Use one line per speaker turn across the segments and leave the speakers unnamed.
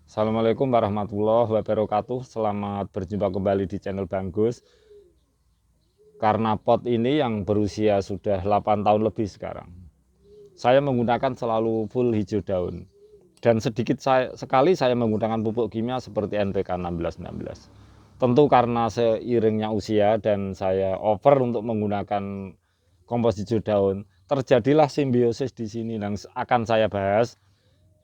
Assalamualaikum warahmatullahi wabarakatuh. Selamat berjumpa kembali di channel Bang Gus. Karena pot ini yang berusia sudah 8 tahun lebih sekarang, saya menggunakan selalu full hijau daun. Dan sekali saya menggunakan pupuk kimia seperti NPK 1616. Tentu karena seiringnya usia dan saya over untuk menggunakan kompos hijau daun, terjadilah simbiosis di sini yang akan saya bahas.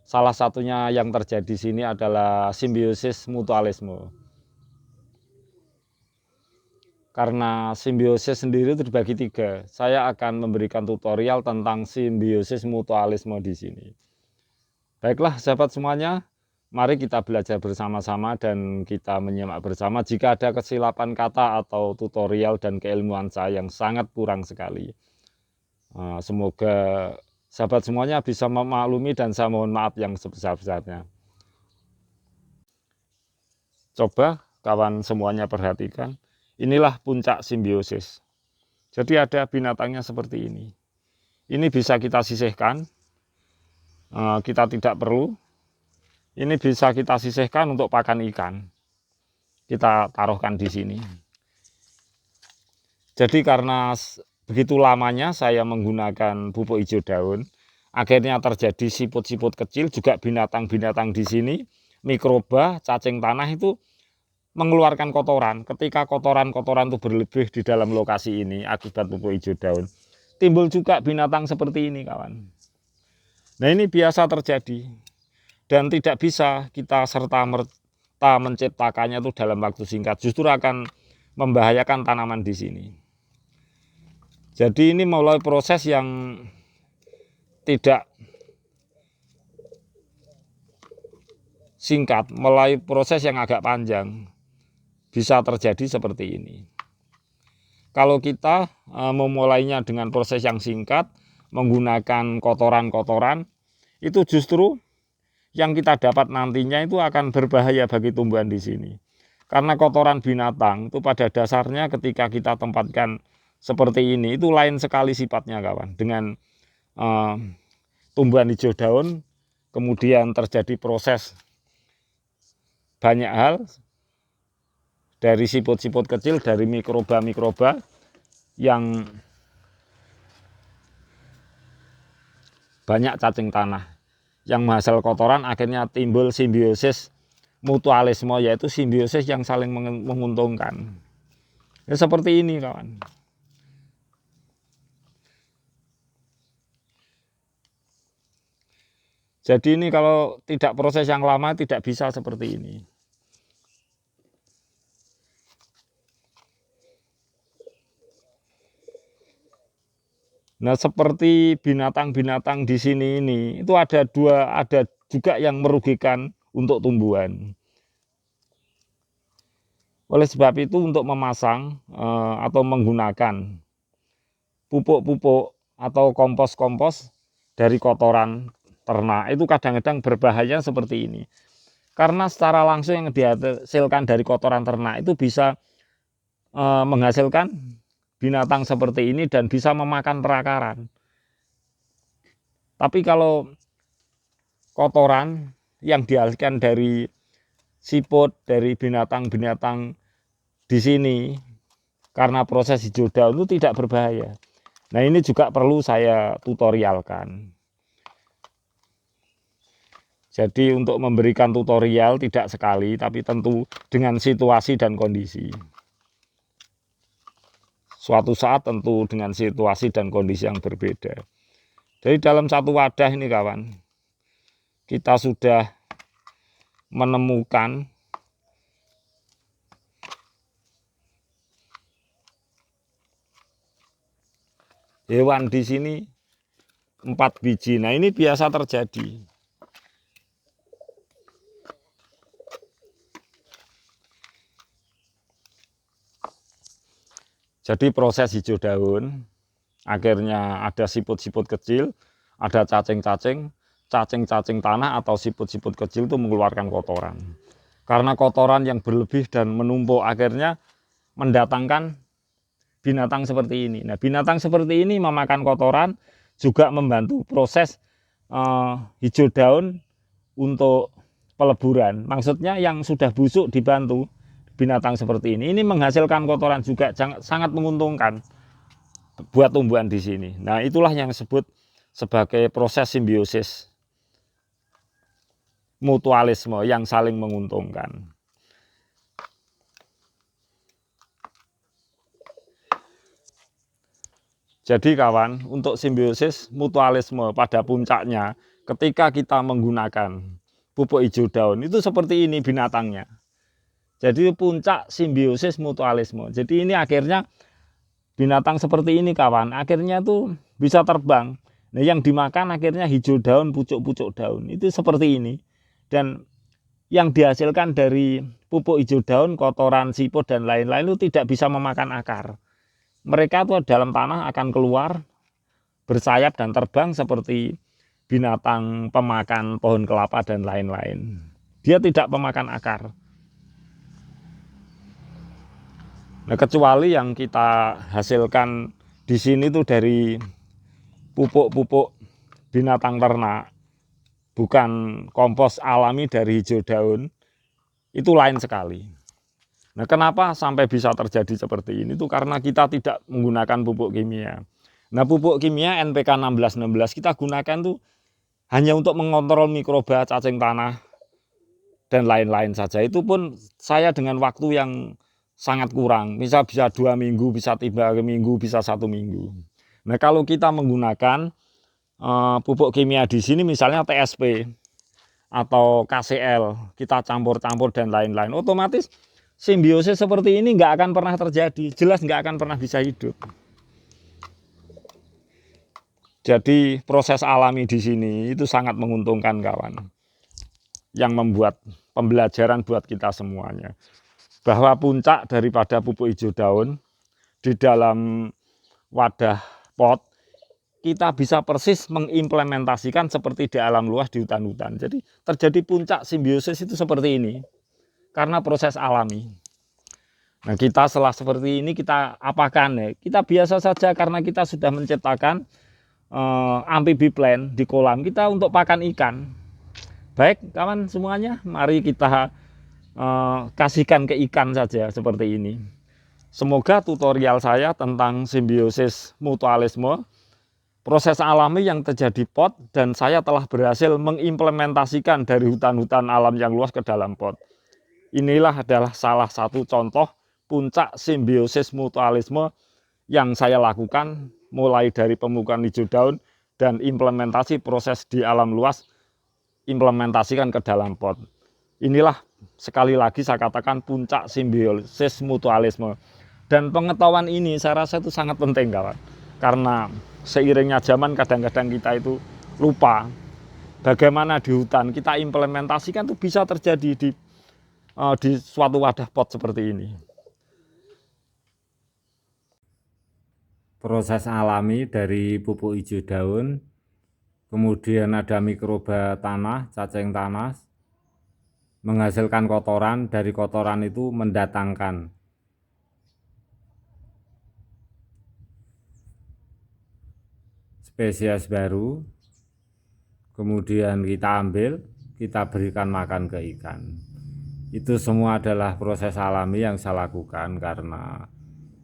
Salah satunya yang terjadi di sini adalah simbiosis mutualisme. Karena simbiosis sendiri itu dibagi 3. Saya akan memberikan tutorial tentang simbiosis mutualisme di sini. Baiklah sahabat semuanya, mari kita belajar bersama-sama dan kita menyimak bersama. Jika ada kesilapan kata atau tutorial dan keilmuan saya yang sangat kurang sekali, semoga sahabat semuanya bisa memaklumi dan saya mohon maaf yang sebesar-besarnya. Coba kawan semuanya perhatikan. Inilah puncak simbiosis. Jadi ada binatangnya seperti ini. Ini bisa kita sisihkan, kita tidak perlu. Ini bisa kita sisihkan untuk pakan ikan. Kita taruhkan di sini. Jadi karena begitu lamanya saya menggunakan pupuk hijau daun, akhirnya terjadi siput-siput kecil, juga binatang-binatang di sini, mikroba, cacing tanah itu mengeluarkan kotoran. Ketika kotoran-kotoran itu berlebih di dalam lokasi ini akibat pupuk hijau daun, timbul juga binatang seperti ini kawan. Nah ini biasa terjadi dan tidak bisa kita serta-merta menciptakannya itu dalam waktu singkat, justru akan membahayakan tanaman di sini. Jadi ini mulai proses yang tidak singkat, mulai proses yang agak panjang. Bisa terjadi seperti ini. Kalau kita memulainya dengan proses yang singkat, menggunakan kotoran-kotoran, itu justru yang kita dapat nantinya itu akan berbahaya bagi tumbuhan di sini. Karena kotoran binatang itu pada dasarnya ketika kita tempatkan seperti ini, itu lain sekali sifatnya kawan. Dengan tumbuhan hijau daun, kemudian terjadi proses banyak hal, dari siput-siput kecil, dari mikroba-mikroba yang banyak cacing tanah, yang menghasil kotoran, akhirnya timbul simbiosis mutualisme, yaitu simbiosis yang saling menguntungkan. Ya, seperti ini kawan. Jadi ini kalau tidak proses yang lama tidak bisa seperti ini. Nah, seperti binatang-binatang di sini ini, itu ada juga yang merugikan untuk tumbuhan. Oleh sebab itu untuk memasang atau menggunakan pupuk-pupuk atau kompos-kompos dari kotoran ternak itu kadang-kadang berbahaya seperti ini. Karena secara langsung yang dihasilkan dari kotoran ternak itu bisa menghasilkan binatang seperti ini dan bisa memakan perakaran. Tapi kalau kotoran yang dihasilkan dari siput, dari binatang-binatang di sini, karena proses hijau daun itu tidak berbahaya. Nah ini juga perlu saya tutorialkan. Jadi untuk memberikan tutorial tidak sekali, tapi tentu dengan situasi dan kondisi. Suatu saat tentu dengan situasi dan kondisi yang berbeda. Jadi dalam satu wadah ini kawan, kita sudah menemukan hewan di sini 4 biji. Nah ini biasa terjadi. Jadi proses hijau daun, akhirnya ada siput-siput kecil, ada cacing-cacing tanah atau siput-siput kecil itu mengeluarkan kotoran. Karena kotoran yang berlebih dan menumpuk akhirnya mendatangkan binatang seperti ini. Nah binatang seperti ini memakan kotoran, juga membantu proses hijau daun untuk peleburan. Maksudnya yang sudah busuk dibantu binatang seperti ini menghasilkan kotoran juga, sangat menguntungkan buat tumbuhan di sini. Nah, itulah yang disebut sebagai proses simbiosis mutualisme yang saling menguntungkan. Jadi kawan, untuk simbiosis mutualisme pada puncaknya ketika kita menggunakan pupuk hijau daun itu seperti ini binatangnya. Jadi puncak simbiosis mutualisme. Jadi ini akhirnya binatang seperti ini kawan, akhirnya tuh bisa terbang. Nah, yang dimakan akhirnya hijau daun, pucuk-pucuk daun. Itu seperti ini. Dan yang dihasilkan dari pupuk hijau daun, kotoran siput dan lain-lain itu tidak bisa memakan akar. Mereka tuh dalam tanah akan keluar bersayap dan terbang seperti binatang pemakan pohon kelapa dan lain-lain. Dia tidak memakan akar. Nah, kecuali yang kita hasilkan di sini tuh dari pupuk-pupuk binatang ternak, bukan kompos alami dari hijau daun, itu lain sekali. Nah, kenapa sampai bisa terjadi seperti ini? Itu karena kita tidak menggunakan pupuk kimia. Nah, pupuk kimia NPK 1616 kita gunakan tuh hanya untuk mengontrol mikroba, cacing tanah, dan lain-lain saja. Itu pun saya dengan waktu yang sangat kurang. Bisa 2 minggu, bisa 3 minggu, bisa 1 minggu. Nah, kalau kita menggunakan pupuk kimia di sini misalnya TSP atau KCL, kita campur-campur dan lain-lain, otomatis simbiosis seperti ini nggak akan pernah terjadi, jelas nggak akan pernah bisa hidup. Jadi proses alami di sini itu sangat menguntungkan kawan, yang membuat pembelajaran buat kita semuanya, bahwa puncak daripada pupuk hijau daun di dalam wadah pot kita bisa persis mengimplementasikan seperti di alam luas di hutan-hutan. Jadi terjadi puncak simbiosis itu seperti ini karena proses alami. Nah, kita setelah seperti ini kita apakan ya? Kita biasa saja karena kita sudah menciptakan amfibi plan di kolam kita untuk pakan ikan. Baik kawan semuanya, mari kita kasihkan ke ikan saja seperti ini. Semoga tutorial saya tentang simbiosis mutualisme, proses alami yang terjadi pot, dan saya telah berhasil mengimplementasikan dari hutan-hutan alam yang luas ke dalam pot. Inilah adalah salah satu contoh puncak simbiosis mutualisme yang saya lakukan mulai dari pemupukan hijau daun dan implementasi proses di alam luas, implementasikan ke dalam pot. Inilah sekali lagi saya katakan puncak simbiosis mutualisme. Dan pengetahuan ini saya rasa itu sangat penting kawan. Karena seiringnya zaman kadang-kadang kita itu lupa bagaimana di hutan kita implementasikan itu bisa terjadi di suatu wadah pot seperti ini. Proses alami dari pupuk hijau daun, kemudian ada mikroba tanah, cacing tanah, menghasilkan kotoran, dari kotoran itu mendatangkan spesies baru, kemudian kita ambil, kita berikan makan ke ikan. Itu semua adalah proses alami yang saya lakukan karena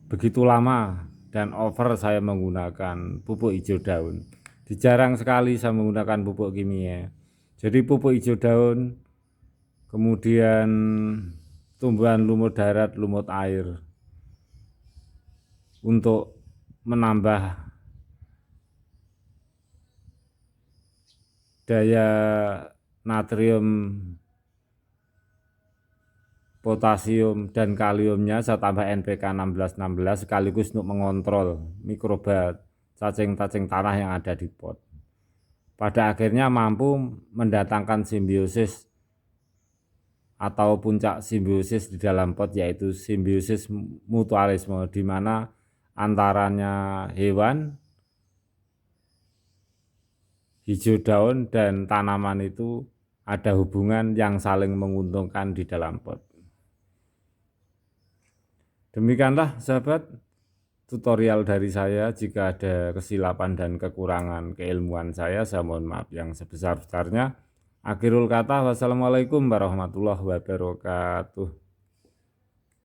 begitu lama dan over saya menggunakan pupuk hijau daun. Jarang sekali saya menggunakan pupuk kimia. Jadi pupuk hijau daun, kemudian tumbuhan lumut darat, lumut air, untuk menambah daya natrium, potasium dan kaliumnya saya tambah NPK 1616 sekaligus untuk mengontrol mikroba cacing-cacing tanah yang ada di pot. Pada akhirnya mampu mendatangkan simbiosis atau puncak simbiosis di dalam pot, yaitu simbiosis mutualisme, di mana antaranya hewan, hijau daun, dan tanaman itu ada hubungan yang saling menguntungkan di dalam pot. Demikianlah sahabat tutorial dari saya. Jika ada kesilapan dan kekurangan keilmuan saya mohon maaf yang sebesar-besarnya. Akhirul kata, wassalamualaikum warahmatullahi wabarakatuh.